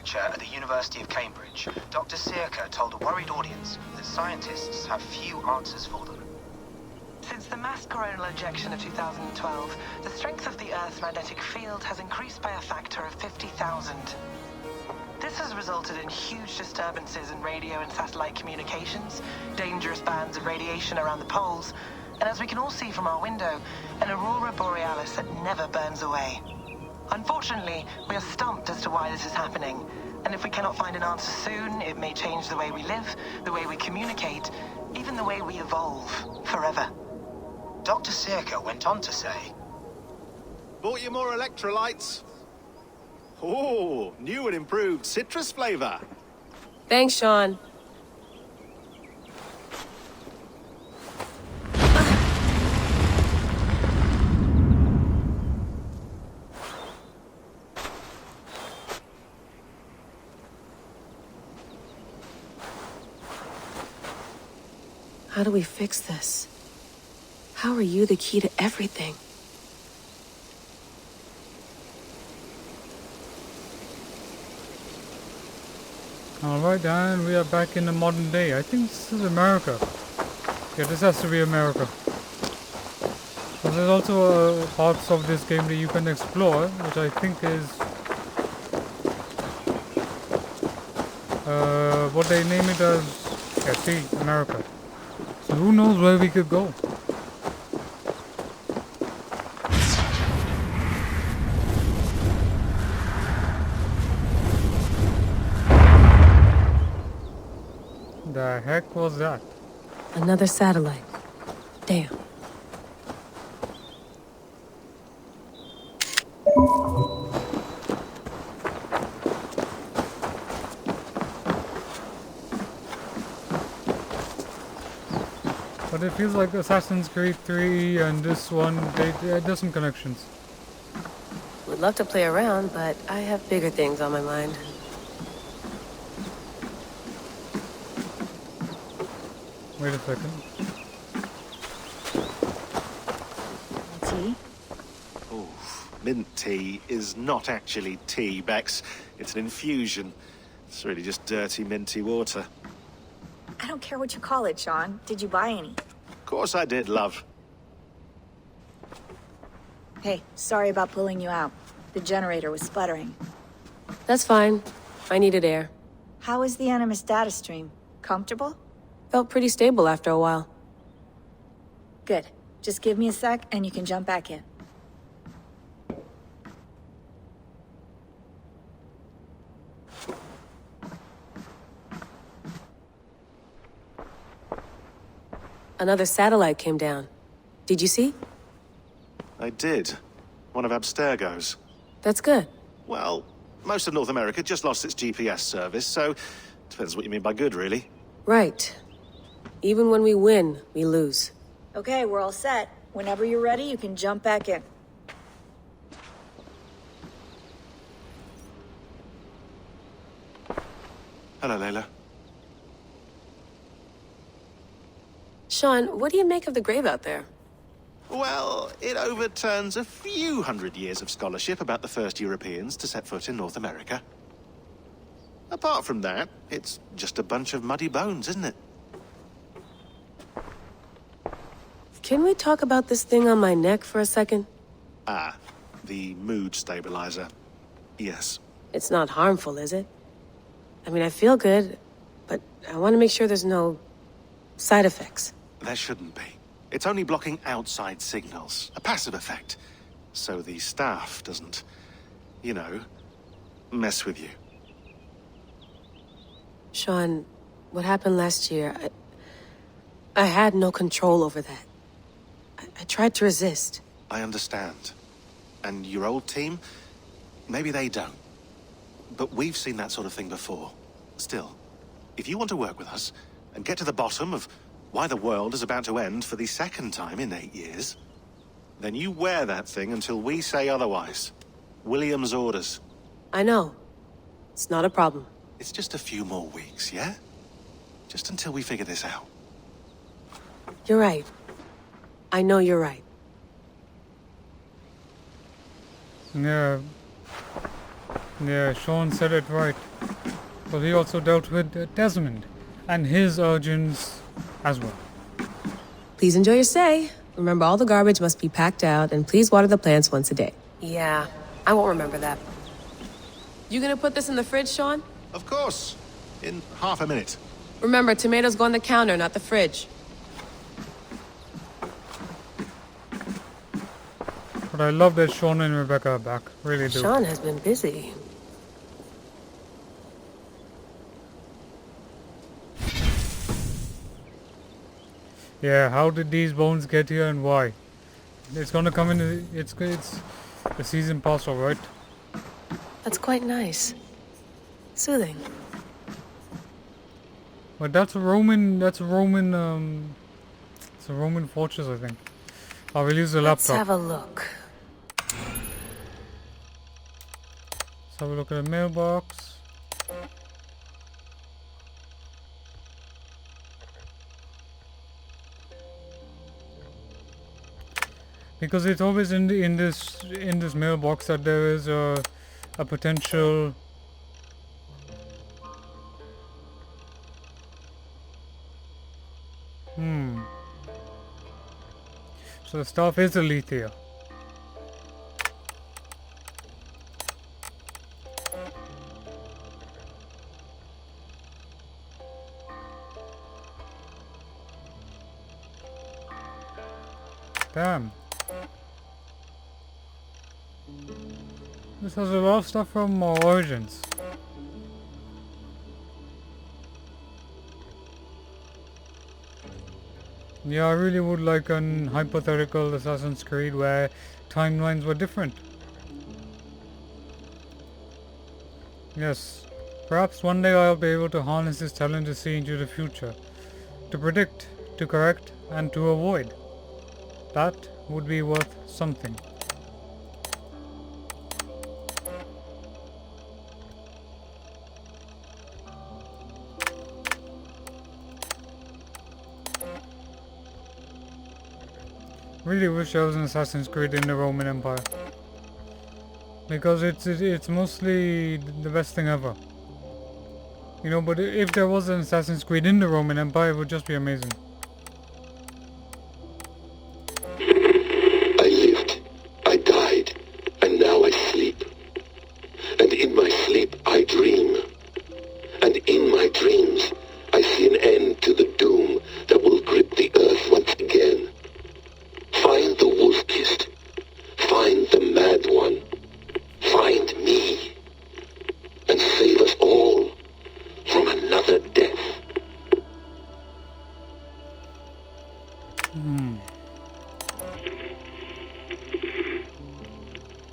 lecture at the University of Cambridge, Dr. Sirka told a worried audience that scientists have few answers for them. Since the mass coronal ejection of 2012, the strength of the Earth's magnetic field has increased by a factor of 50,000. This has resulted in huge disturbances in radio and satellite communications, dangerous bands of radiation around the poles, and as we can all see from our window, an aurora borealis that never burns away. Unfortunately, we are stumped as to why this is happening, and if we cannot find an answer soon, it may change the way we live, the way we communicate, even the way we evolve, forever. Dr. Sirka went on to say, "Bought you more electrolytes? Oh, new and improved citrus flavor." Thanks, Sean. How do we fix this? How are you the key to everything? Alright, and we are back in the modern day. I think this is America. Yeah, this has to be America. But there's also parts of this game that you can explore, which I think is what they name it as. Yeah, see, America. So who knows where we could go? The heck was that? Another satellite. Damn. But it feels like Assassin Creed 3 and this one, there's some connections. Would love to play around, but I have bigger things on my mind. Wait a second. Tea? Oh, mint tea is not actually tea, Bex. It's an infusion. It's really just dirty, minty water. I don't care what you call it, Sean. Did you buy any? Of course I did, love. Hey, sorry about pulling you out. The generator was sputtering. That's fine. I needed air. How is the Animus data stream? Comfortable? Felt pretty stable after a while. Good. Just give me a sec and you can jump back in. Another satellite came down. Did you see? I did. One of Abstergo's. That's good. Well, most of North America just lost its GPS service, so depends what you mean by good, really. Right. Even when we win, we lose. Okay, we're all set. Whenever you're ready, you can jump back in. Hello, Layla. Sean, what do you make of the grave out there? Well, it overturns a few hundred years of scholarship about the first Europeans to set foot in North America. Apart from that, it's just a bunch of muddy bones, isn't it? Can we talk about this thing on my neck for a second? Ah, the mood stabilizer. Yes. It's not harmful, is it? I mean, I feel good, but I want to make sure there's no side effects. There shouldn't be. It's only blocking outside signals, a passive effect. So the staff doesn't, you know, mess with you. Sean, what happened last year, I had no control over that. I tried to resist. I understand. And your old team, maybe they don't. But we've seen that sort of thing before. Still, if you want to work with us and get to the bottom of why the world is about to end for the second time in 8 years, then you wear that thing until we say otherwise. William's orders. I know. It's not a problem. It's just a few more weeks, yeah? Just until we figure this out. You're right. I know you're right. Yeah. Yeah, Sean said it right. But he also dealt with Desmond and his urgings as well. Please enjoy your stay. Remember, all the garbage must be packed out, and please water the plants once a day. Yeah, I won't remember that. You gonna put this in the fridge, Sean? Of course. In half a minute. Remember, tomatoes go on the counter, not the fridge. But I love that Sean and Rebecca are back. Really do. Sean has been busy. Yeah, how did these bones get here and why? It's gonna come in. It's the season pass, alright. That's quite nice. Soothing. But that's a Roman. It's a Roman fortress, I think. I will use the Let's laptop. have a look. Let's have a look at the mailbox. Because it's always in this mailbox that there is a potential So the stuff is Alethea. Damn. This has a lot of stuff from Origins. Yeah, I really would like an hypothetical Assassin's Creed where timelines were different. Yes, perhaps one day I'll be able to harness this talent to see into the future. To predict, to correct, and to avoid. That would be worth something. Really wish there was an Assassin's Creed in the Roman Empire, because it's mostly the best thing ever, you know. But if there was an Assassin's Creed in the Roman Empire, it would just be amazing. I lived, I died, and now I sleep. And in my sleep I dream. And in my dreams I see an end to the doom that will grip the earth once again. Find the wolf-kissed. Find the mad one. Find me. And save us all from another death.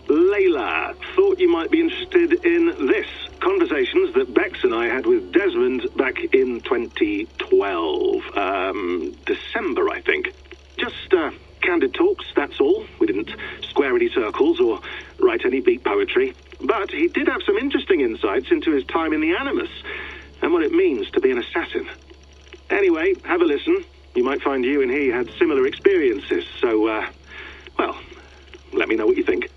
Layla, thought you might be interested in this. Conversations that Bex and I had with Desmond back in 2012. December, I think. Just, candid talks, that's all. We didn't square any circles or write any beat poetry. But he did have some interesting insights into his time in the Animus and what it means to be an assassin. Anyway, have a listen. You might find you and he had similar experiences, so, well, let me know what you think.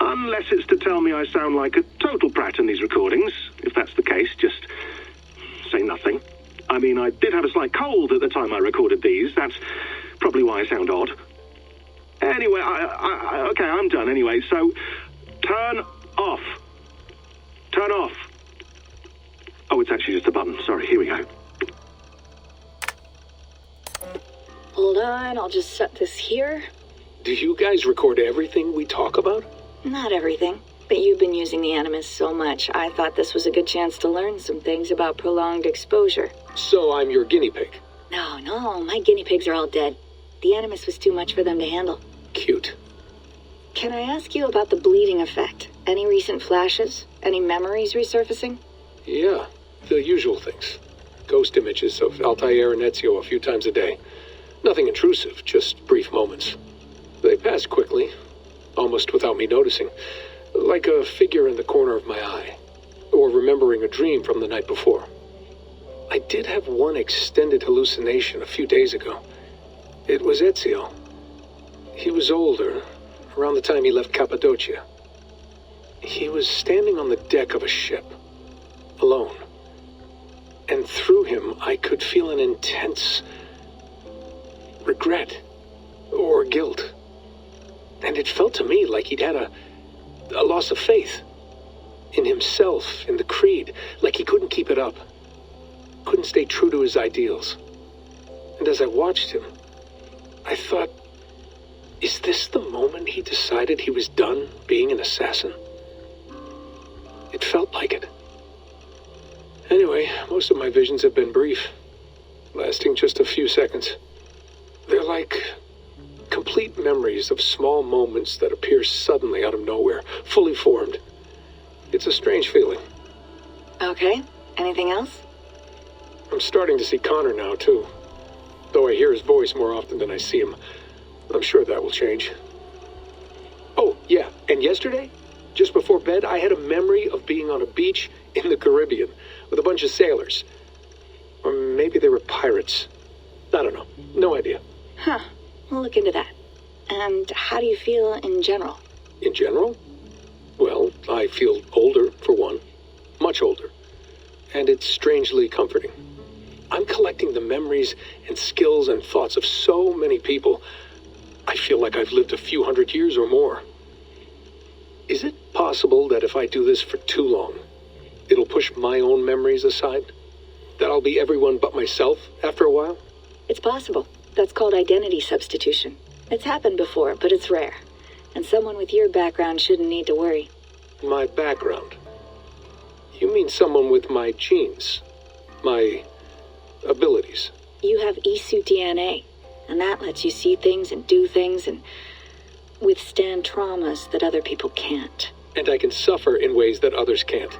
Unless it's to tell me I sound like a total prat in these recordings. If that's the case, just say nothing. I mean, I did have a slight cold at the time I recorded these. That's probably why I sound odd. Anyway, okay, I'm done anyway, so turn off. Turn off. Oh, it's actually just a button. Sorry, here we go. Hold on, I'll just set this here. Do you guys record everything we talk about? Not everything, but you've been using the Animus so much, I thought this was a good chance to learn some things about prolonged exposure. So I'm your guinea pig. No, my guinea pigs are all dead. The Animus was too much for them to handle. Cute. Can I ask you about the bleeding effect? Any recent flashes? Any memories resurfacing? Yeah, the usual things. Ghost images of Altair and Ezio a few times a day. Nothing intrusive, just brief moments. They pass quickly, almost without me noticing. Like a figure in the corner of my eye. Or remembering a dream from the night before. I did have one extended hallucination a few days ago. It was Ezio. He was older, around the time he left Cappadocia. He was standing on the deck of a ship, alone, And through him, I could feel an intense regret or guilt. And it felt to me like he'd had a loss of faith in himself, in the Creed, like he couldn't keep it up, couldn't stay true to his ideals. And as I watched him, I thought, is this the moment he decided he was done being an assassin? It felt like it. Anyway, most of my visions have been brief, lasting just a few seconds. They're like complete memories of small moments that appear suddenly out of nowhere, fully formed. It's a strange feeling. Okay, anything else? I'm starting to see Connor now, too. Though I hear his voice more often than I see him. I'm sure that will change. Oh, yeah, and yesterday, just before bed, I had a memory of being on a beach in the Caribbean with a bunch of sailors. Or maybe they were pirates. I don't know. No idea. Huh. We'll look into that. And how do you feel in general? In general? Well, I feel older, for one. Much older. And it's strangely comforting. I'm collecting the memories and skills and thoughts of so many people. I feel like I've lived a few hundred years or more. Is it possible that if I do this for too long, it'll push my own memories aside? That I'll be everyone but myself after a while? It's possible. That's called identity substitution. It's happened before, but it's rare. And someone with your background shouldn't need to worry. My background? You mean someone with my genes? My abilities? You have Isu DNA, and that lets you see things and do things and withstand traumas that other people can't. And I can suffer in ways that others can't.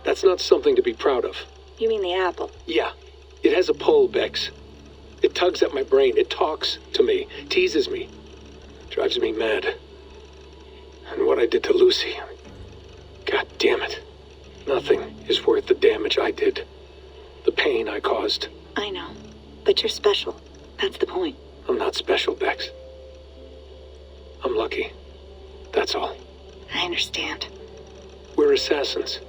That's not something to be proud of. You mean the apple? Yeah. It has a pull, Bex. It tugs at my brain. It talks to me. Teases me. Drives me mad. And what I did to Lucy... God damn it. Nothing is worth the damage I did. The pain I caused. I know. But you're special. That's the point. I'm not special, Bex. I'm lucky. That's all. I understand. We're assassins.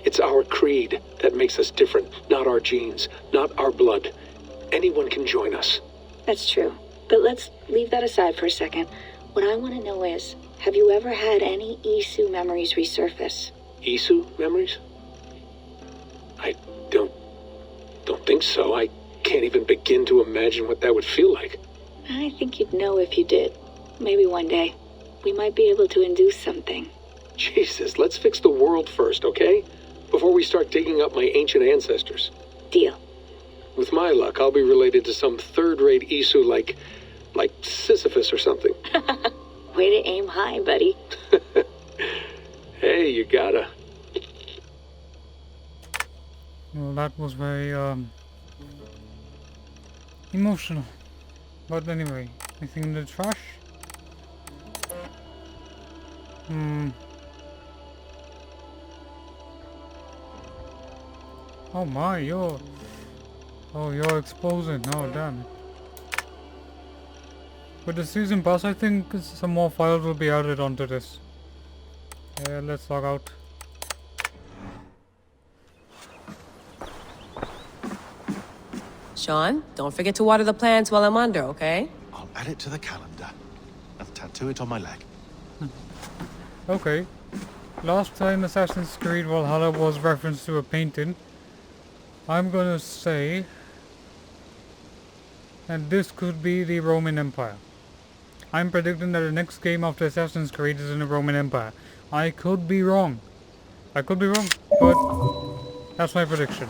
It's our creed that makes us different, not our genes, not our blood. Anyone can join us. That's true. But let's leave that aside for a second. What I want to know is, have you ever had any Isu memories resurface? Isu memories? I don't think so. I can't even begin to imagine what that would feel like. I think you'd know if you did. Maybe one day. We might be able to induce something. Jesus, let's fix the world first, okay? Before we start digging up my ancient ancestors. Deal. With my luck, I'll be related to some third-rate Isu like Sisyphus or something. Way to aim high, buddy. Hey, you gotta. Well, that was very emotional. But anyway, anything in the trash? Oh my, you're exposing. Oh damn it. With the season pass, I think some more files will be added onto this. Yeah, let's log out. Sean, don't forget to water the plants while I'm under, okay? I'll add it to the calendar and tattoo it on my leg. Okay. Last time Assassin Creed Valhalla was referenced to a painting, I'm gonna say that this could be the Roman Empire. I'm predicting that the next game after Assassin's Creed is in the Roman Empire. I could be wrong. But that's my prediction.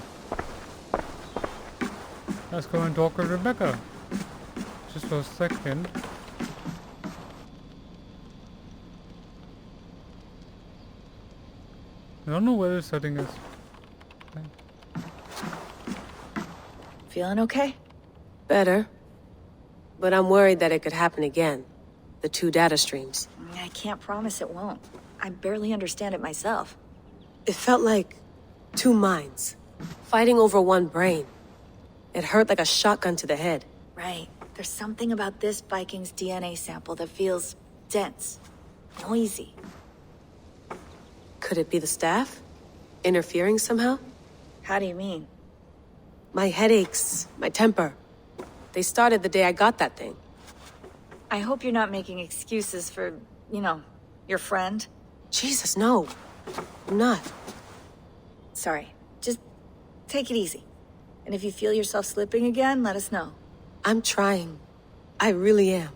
Let's go and talk with Rebecca. Just for a second. I don't know where the setting is. Feeling okay? Better. But I'm worried that it could happen again. The two data streams. I can't promise it won't. I barely understand it myself. It felt like two minds, fighting over one brain. It hurt like a shotgun to the head. Right. There's something about this Viking's DNA sample that feels dense, noisy. Could it be the staff? Interfering somehow? How do you mean? My headaches, my temper. They started the day I got that thing. I hope you're not making excuses for, you know, your friend. Jesus, no. I'm not. Sorry. Just take it easy. And if you feel yourself slipping again, let us know. I'm trying. I really am.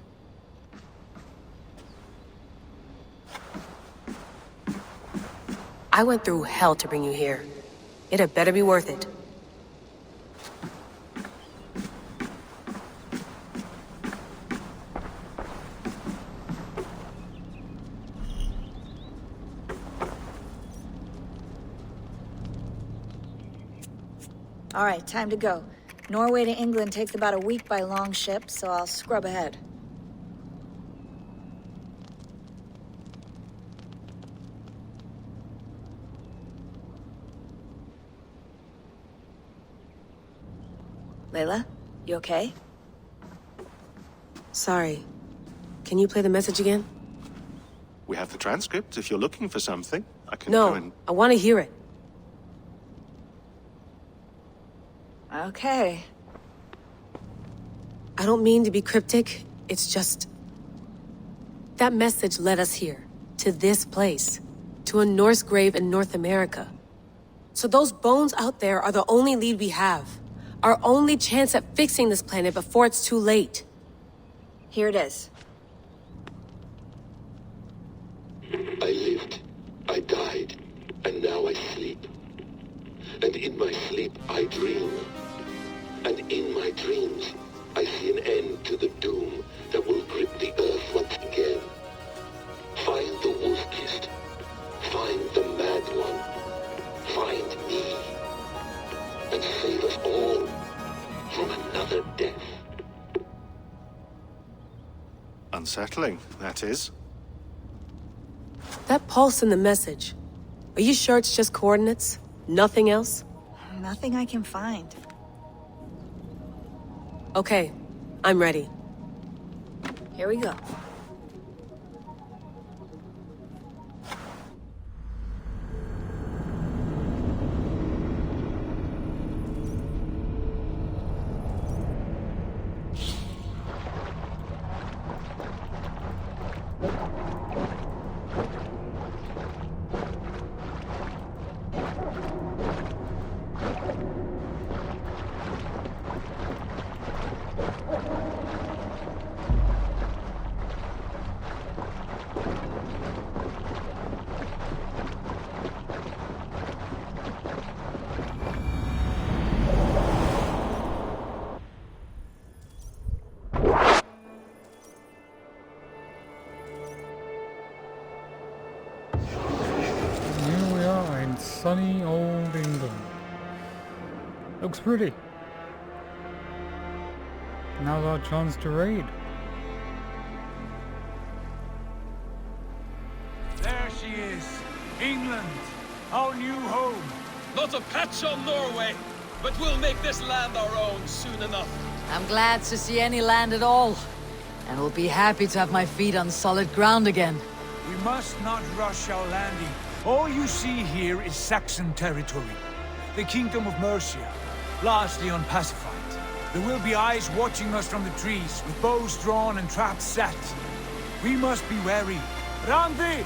I went through hell to bring you here. It had better be worth it. All right, time to go. Norway to England takes about a week by long ship, so I'll scrub ahead. Layla, you okay? Sorry. Can you play the message again? We have the transcript. If you're looking for something, I can go No, and... I want to hear it. Okay. I don't mean to be cryptic. It's just... That message led us here. To this place. To a Norse grave in North America. So those bones out there are the only lead we have. Our only chance at fixing this planet before it's too late. Here it is. I lived, I died, and now I sleep. And in my sleep I dream. And in my dreams I see an end to the doom that will grip the earth once again. Find the wolf-kissed. Find the mad one. Find me. And save us all from another death. Unsettling, that is. That pulse in the message. Are you sure it's just coordinates? Nothing else? Nothing I can find. Okay, I'm ready. Here we go. Sunny old England. Looks pretty. Now's our chance to raid. There she is. England. Our new home. Not a patch on Norway, but we'll make this land our own soon enough. I'm glad to see any land at all. And will be happy to have my feet on solid ground again. We must not rush our landing. All you see here is Saxon territory. The Kingdom of Mercia, largely unpacified. There will be eyes watching us from the trees, with bows drawn and traps set. We must be wary. Randi,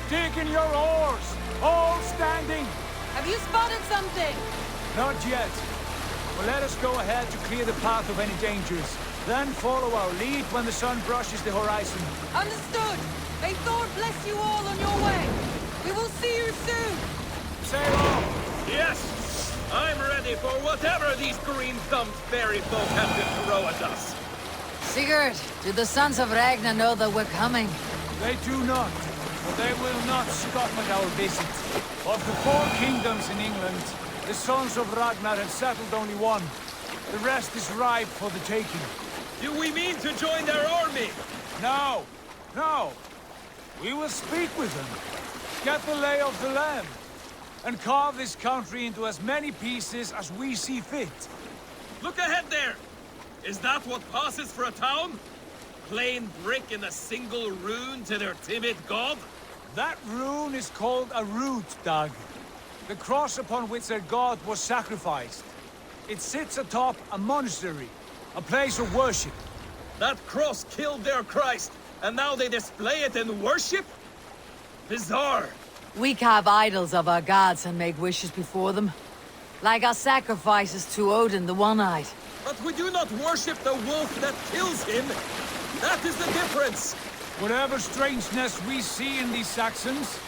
dig in your oars! All standing! Have you spotted something? Not yet. But let us go ahead to clear the path of any dangers. Then follow our lead when the sun brushes the horizon. Understood! May Thor bless you all on your way! We will see you soon! Sail on! Yes! I'm ready for whatever these green-thumbed fairy folk have to throw at us. Sigurd, do the sons of Ragnar know that we're coming? They do not, but they will not scoff at our visit. Of the 4 kingdoms in England, the sons of Ragnar have settled only one. The rest is ripe for the taking. Do we mean to join their army? No, no. We will speak with them. Get the lay of the land, and carve this country into as many pieces as we see fit. Look ahead there! Is that what passes for a town? Plain brick in a single rune to their timid god? That rune is called a root, Dag. The cross upon which their god was sacrificed. It sits atop a monastery, a place of worship. That cross killed their Christ, and now they display it in worship? Bizarre. We carve idols of our gods and make wishes before them. Like our sacrifices to Odin, the One-Eyed. But we do not worship the wolf that kills him. That is the difference. Whatever strangeness we see in these Saxons,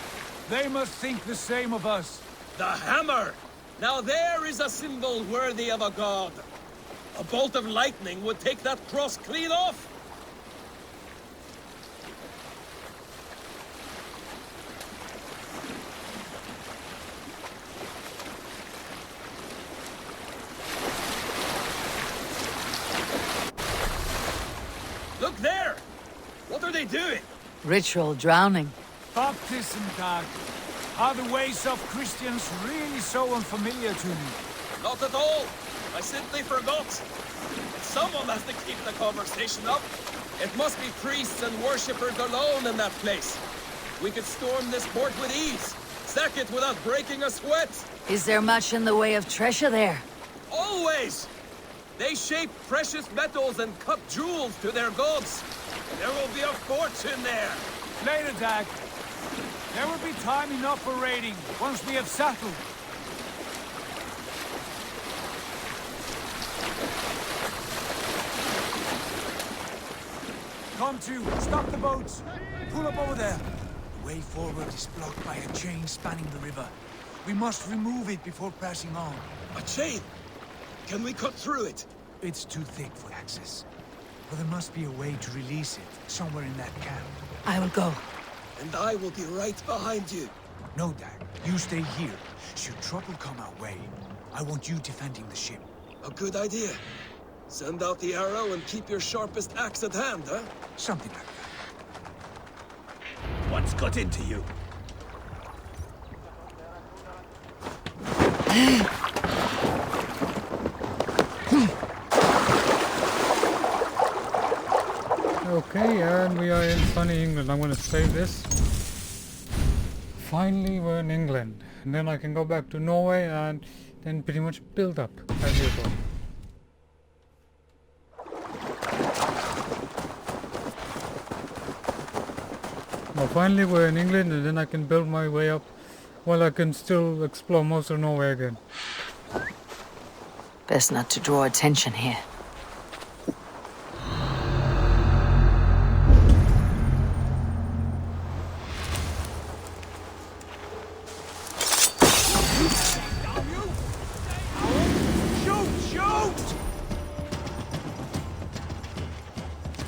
they must think the same of us. The hammer! Now there is a symbol worthy of a god. A bolt of lightning would take that cross clean off. Look there! What are they doing? Ritual drowning. Baptism, Dag. Are the ways of Christians really so unfamiliar to me? Not at all. I simply forgot. Someone has to keep the conversation up. It must be priests and worshippers alone in that place. We could storm this port with ease. Sack it without breaking a sweat. Is there much in the way of treasure there? Always! They shape precious metals and cut jewels to their gods. There will be a fortune there. Later, Dag. There will be time enough for raiding, once we have settled. Come to, stop the boats. Pull up over there. The way forward is blocked by a chain spanning the river. We must remove it before passing on. A chain? Can we cut through it? It's too thick for access. But there must be a way to release it, somewhere in that camp. I will go. And I will be right behind you. No, Dag. You stay here. Should trouble come our way, I want you defending the ship. A good idea. Send out the arrow and keep your sharpest axe at hand, huh? Something like that. What's got into you? Okay, and we are in sunny England. I'm going to save this. Finally, we're in England. And then I can go back to Norway and then pretty much build up as usual. Well, finally we're in England and then I can build my way up while I can still explore most of Norway again. Best not to draw attention here.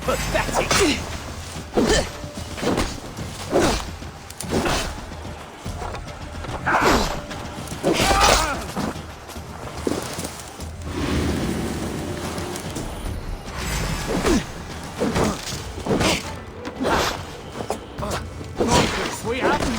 Pathetic! We haven't.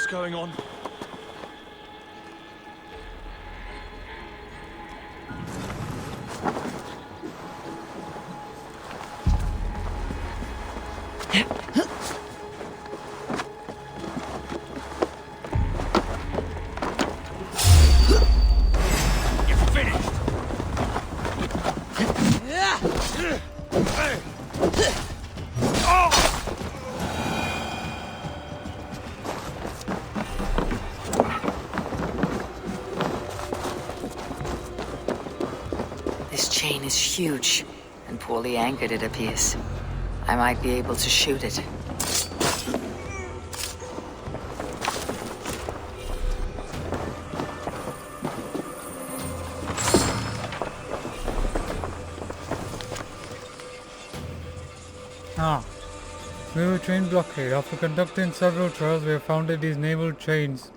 what's going on. This chain is huge, and poorly anchored it appears. I might be able to shoot it. Naval chain blockade. After conducting several trials, we have founded these naval chains.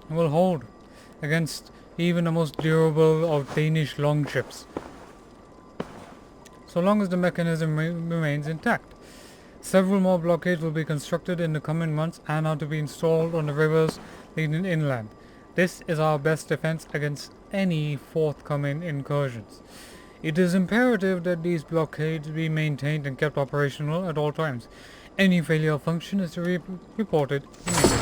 Will hold against even the most durable of Danish longships, so long as the mechanism remains intact. Several more blockades will be constructed in the coming months and are to be installed on the rivers leading inland. This is our best defense against any forthcoming incursions. It is imperative that these blockades be maintained and kept operational at all times. Any failure of function is to be reported immediately.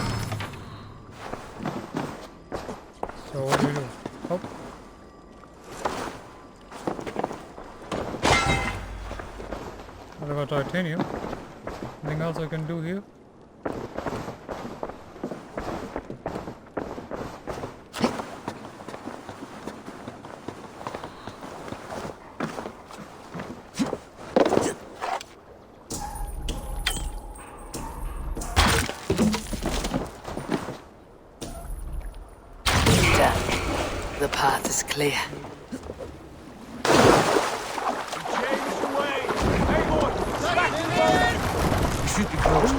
So what do we do? Oh. What about titanium? Anything else I can do here? The path is clear. We should be close,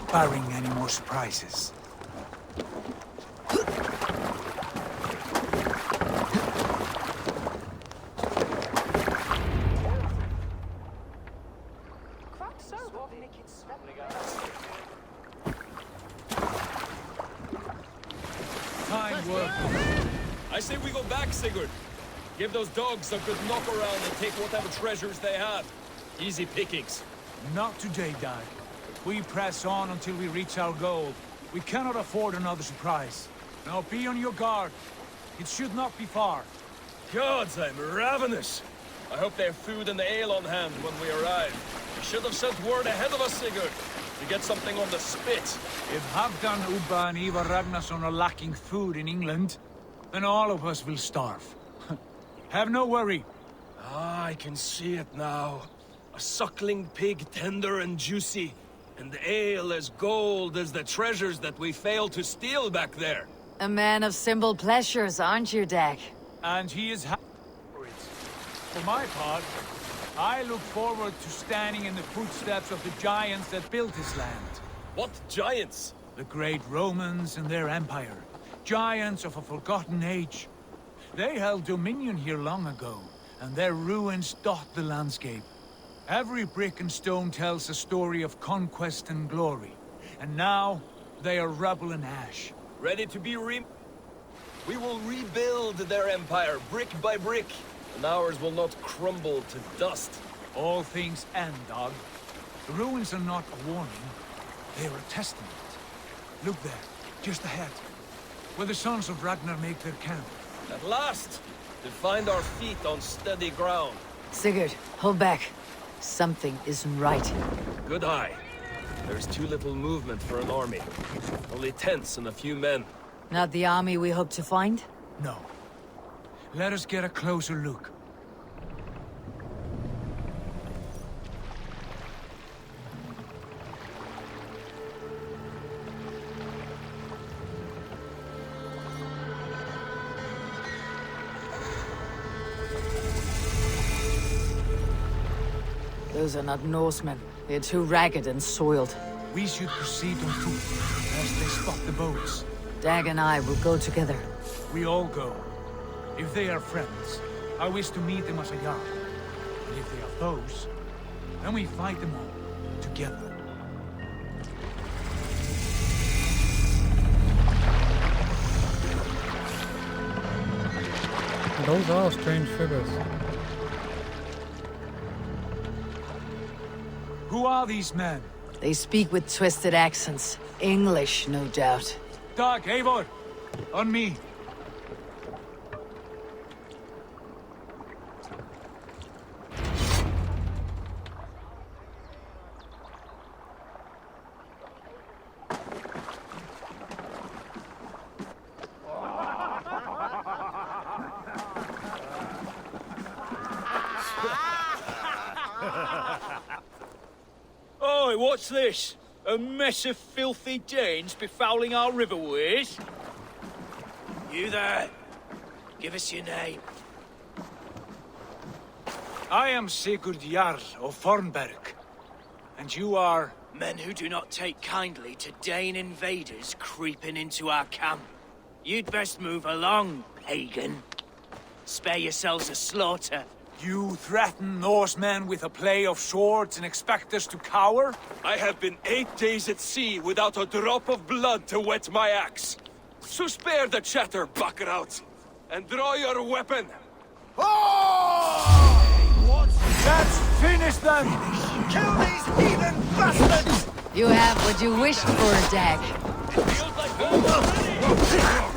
barring any more surprises. Fine work. I say we go back, Sigurd. Give those dogs a good knock around and take whatever treasures they have. Easy pickings. Not today, Dag. We press on until we reach our goal. We cannot afford another surprise. Now be on your guard. It should not be far. Gods, I'm ravenous. I hope they have food and ale on hand when we arrive. You should have sent word ahead of us, Sigurd, to get something on the spit. If Halfdan, Ubba and Ivar Ragnarsson are lacking food in England, then all of us will starve. Have no worry. Ah, I can see it now. A suckling pig, tender and juicy. And ale as gold as the treasures that we failed to steal back there. A man of simple pleasures, aren't you, Dag? And he is happy for it. For my part, I look forward to standing in the footsteps of the giants that built this land. What giants? The great Romans and their empire. Giants of a forgotten age. They held dominion here long ago, and their ruins dot the landscape. Every brick and stone tells a story of conquest and glory. And now, they are rubble and ash. Ready to be We will rebuild their empire, brick by brick, and ours will not crumble to dust. All things end, Dog. The ruins are not a warning, they are a testament. Look there, just ahead, where the sons of Ragnar make their camp. At last, to find our feet on steady ground. Sigurd, hold back. Something isn't right. Good eye. There's too little movement for an army. Only tents and a few men. Not the army we hope to find? No. Let us get a closer look. Those are not Norsemen. They're too ragged and soiled. We should proceed on foot, as they spot the boats. Dag and I will go together. We all go. If they are friends, I wish to meet them as a yard. And if they are foes, then we fight them all, together. Those are strange figures. Who are these men? They speak with twisted accents. English, no doubt. Doug, Eivor, on me. Oi, what's this? A mess of filthy Danes befouling our riverways? You there? Give us your name. I am Sigurd Jarl of Fornberg. And you are... Men who do not take kindly to Dane invaders creeping into our camp. You'd best move along, pagan. Spare yourselves a slaughter. You threaten Norsemen with a play of swords and expect us to cower? I have been 8 days at sea without a drop of blood to wet my axe. So spare the chatter, buckerout, and draw your weapon. Let's finish them! Kill these heathen bastards! You have what you wished for, Dag. It feels like home already!